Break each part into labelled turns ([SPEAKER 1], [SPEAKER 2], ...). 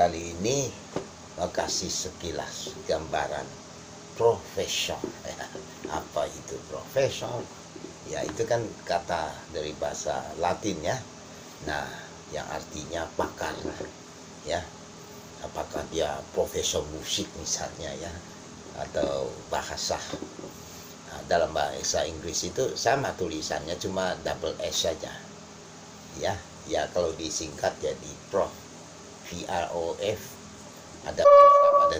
[SPEAKER 1] kali ini kasih sekilas gambaran profesor. Apa itu profesor? Ya, itu kan kata dari bahasa Latin ya. Nah, yang artinya pakar ya. Apakah dia profesor musik misalnya ya, atau bahasa. Nah, dalam bahasa Inggris itu sama tulisannya, cuma double S saja. Ya, kalau disingkat jadi prof, VROF, ada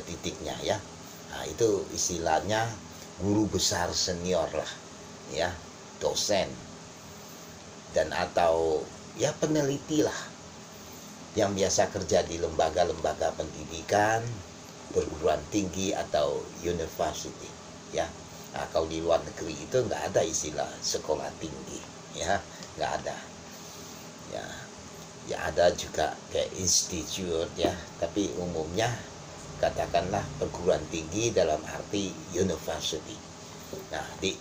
[SPEAKER 1] titiknya ya. Nah, itu istilahnya guru besar senior lah ya, dosen, dan atau ya peneliti lah, yang biasa kerja di lembaga-lembaga pendidikan, perguruan tinggi atau university ya. Nah, kalau di luar negeri itu nggak ada istilah sekolah tinggi ya, nggak ada ya. Ya ada juga kayak institute ya, tapi umumnya katakanlah perguruan tinggi dalam arti university. Nah, di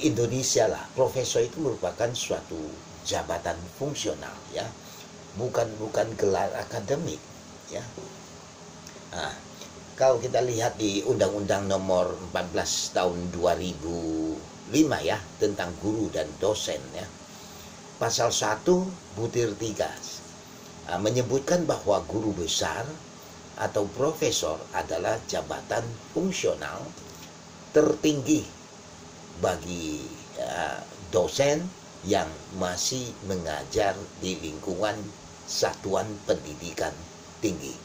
[SPEAKER 1] Indonesia lah, profesor itu merupakan suatu jabatan fungsional ya, bukan gelar akademik ya. Nah, kalau kita lihat di Undang-Undang Nomor 14 tahun 2005 ya, tentang guru dan dosen ya, pasal 1 butir 3 menyebutkan bahwa guru besar atau profesor adalah jabatan fungsional tertinggi bagi dosen yang masih mengajar di lingkungan satuan pendidikan tinggi.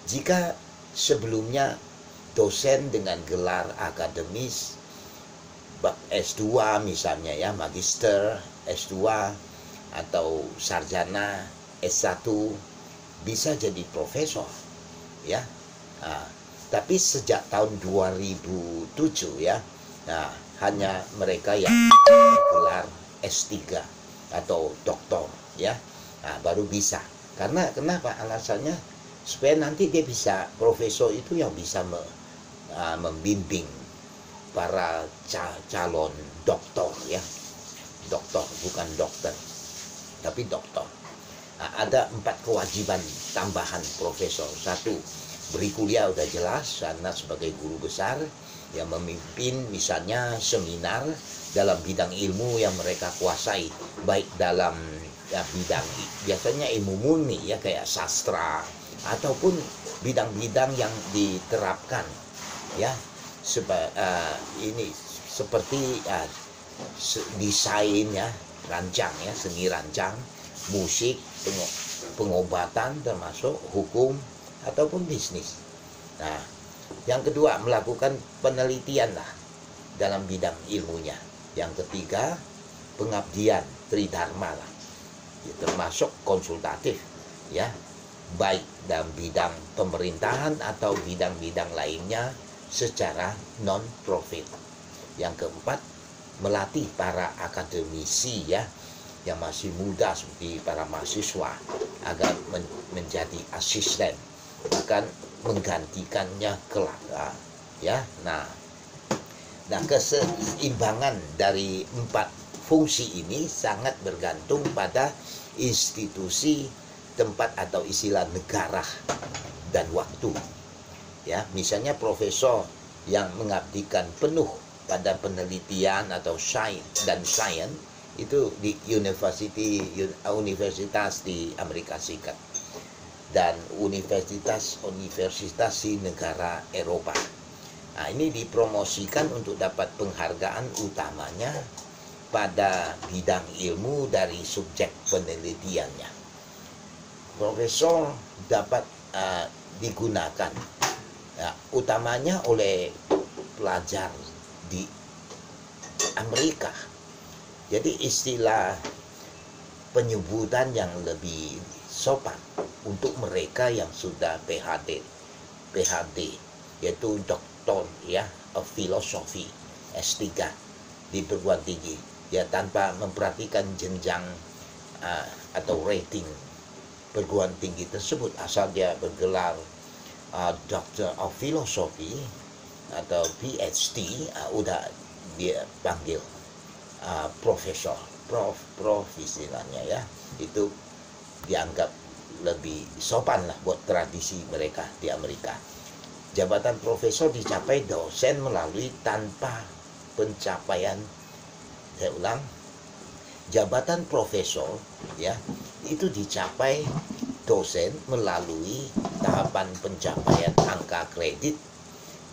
[SPEAKER 1] Jika sebelumnya dosen dengan gelar akademis S2 misalnya ya, magister, S2 atau sarjana S1, bisa jadi profesor ya. Nah, tapi sejak tahun 2007 ya, nah, hanya mereka yang gelar S3 atau doktor ya, nah, baru bisa. Karena kenapa? Alasannya supaya nanti dia bisa, profesor itu yang bisa membimbing para calon doktor ya, doktor bukan dokter tapi doktor. Nah, ada 4 kewajiban tambahan profesor. 1, beri kuliah udah jelas, karena sebagai guru besar yang memimpin misalnya seminar dalam bidang ilmu yang mereka kuasai, baik dalam ya, bidang biasanya ilmu murni ya, kayak sastra, ataupun bidang-bidang yang diterapkan ya, ini seperti desain ya, rancang ya, seni rancang, musik, pengobatan, termasuk hukum ataupun bisnis. Nah, yang kedua, melakukan penelitian lah dalam bidang ilmunya. Yang ketiga, pengabdian, tridharma lah ya, termasuk konsultatif ya, baik dalam bidang pemerintahan atau bidang-bidang lainnya secara non-profit. Yang keempat, melatih para akademisi ya, yang masih muda seperti para mahasiswa agar menjadi asisten, bahkan menggantikannya kelak ya. Nah, keseimbangan dari 4 fungsi ini sangat bergantung pada institusi, tempat atau istilah negara dan waktu ya. Misalnya profesor yang mengabdikan penuh pada penelitian atau sains itu di universitas di Amerika Serikat dan universitas di negara Eropa. Nah, ini dipromosikan untuk dapat penghargaan utamanya pada bidang ilmu dari subjek penelitiannya. Profesor dapat digunakan utamanya oleh pelajar di Amerika. Jadi istilah penyebutan yang lebih sopan untuk mereka yang sudah PhD yaitu doktor ya, of philosophy, S3 di perguruan tinggi ya, tanpa memperhatikan jenjang atau rating perguruan tinggi tersebut, asal dia bergelar Doctor of Philosophy atau PhD, udah dia panggil profesor, prof istilahnya ya. Itu dianggap lebih sopan lah buat tradisi mereka di Amerika. Jabatan profesor dicapai dosen melalui tanpa pencapaian. Saya ulang, jabatan profesor ya itu dicapai dosen melalui tahapan pencapaian angka kredit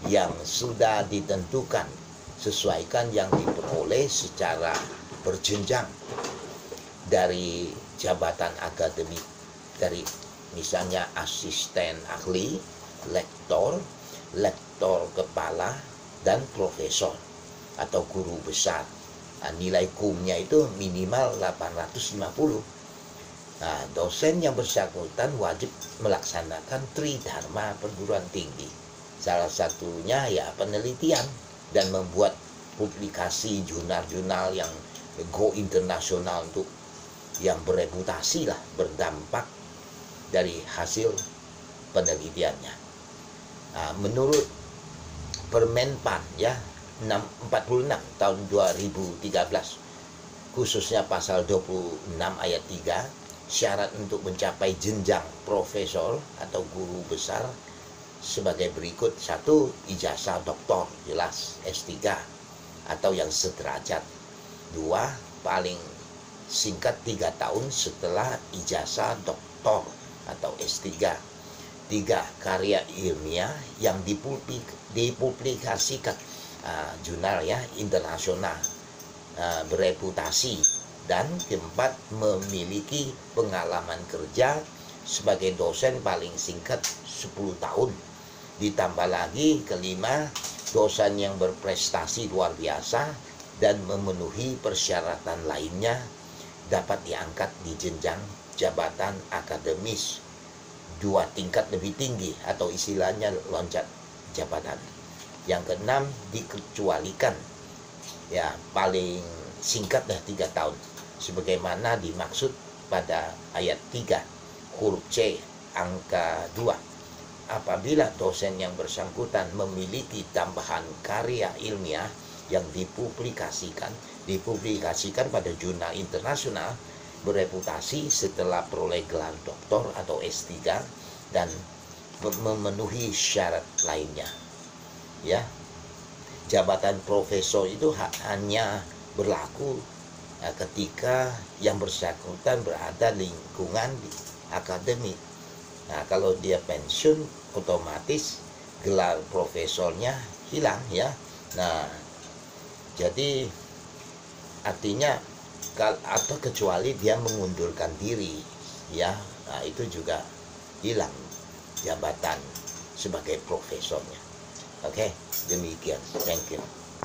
[SPEAKER 1] yang sudah ditentukan, sesuaikan yang diperoleh secara berjenjang dari jabatan akademik, dari misalnya asisten ahli, lektor, lektor kepala, dan profesor atau guru besar. Nah, nilai kumnya itu minimal 850. Nah, dosen yang bersangkutan wajib melaksanakan tridharma perguruan tinggi. Salah satunya ya penelitian dan membuat publikasi jurnal-jurnal yang go internasional untuk yang bereputasi lah, berdampak dari hasil penelitiannya. Nah, menurut Permenpan ya 46 tahun 2013, khususnya pasal 26 ayat 3, syarat untuk mencapai jenjang profesor atau guru besar sebagai berikut. 1. Ijazah doktor, jelas S3 atau yang sederajat. 2. Paling singkat 3 tahun setelah ijazah doktor atau S3. 3. Karya ilmiah yang dipublikasikan jurnal ya internasional bereputasi. Dan 4. Memiliki pengalaman kerja sebagai dosen paling singkat 10 tahun. Ditambah lagi 5, dosen yang berprestasi luar biasa dan memenuhi persyaratan lainnya dapat diangkat di jenjang jabatan akademis 2 tingkat lebih tinggi atau istilahnya loncat jabatan. Yang 6, dikecualikan ya paling singkat 3 tahun sebagaimana dimaksud pada ayat 3 huruf C angka 2. Apabila dosen yang bersangkutan memiliki tambahan karya ilmiah yang dipublikasikan pada jurnal internasional bereputasi setelah peroleh gelar doktor atau S3 dan memenuhi syarat lainnya. Ya, jabatan profesor itu hanya berlaku ketika yang bersangkutan berada di lingkungan akademik. Nah, kalau dia pensiun, otomatis gelar profesornya hilang ya. Nah, jadi artinya atau kecuali dia mengundurkan diri ya, nah itu juga hilang jabatan sebagai profesornya. Oke, demikian. Thank you.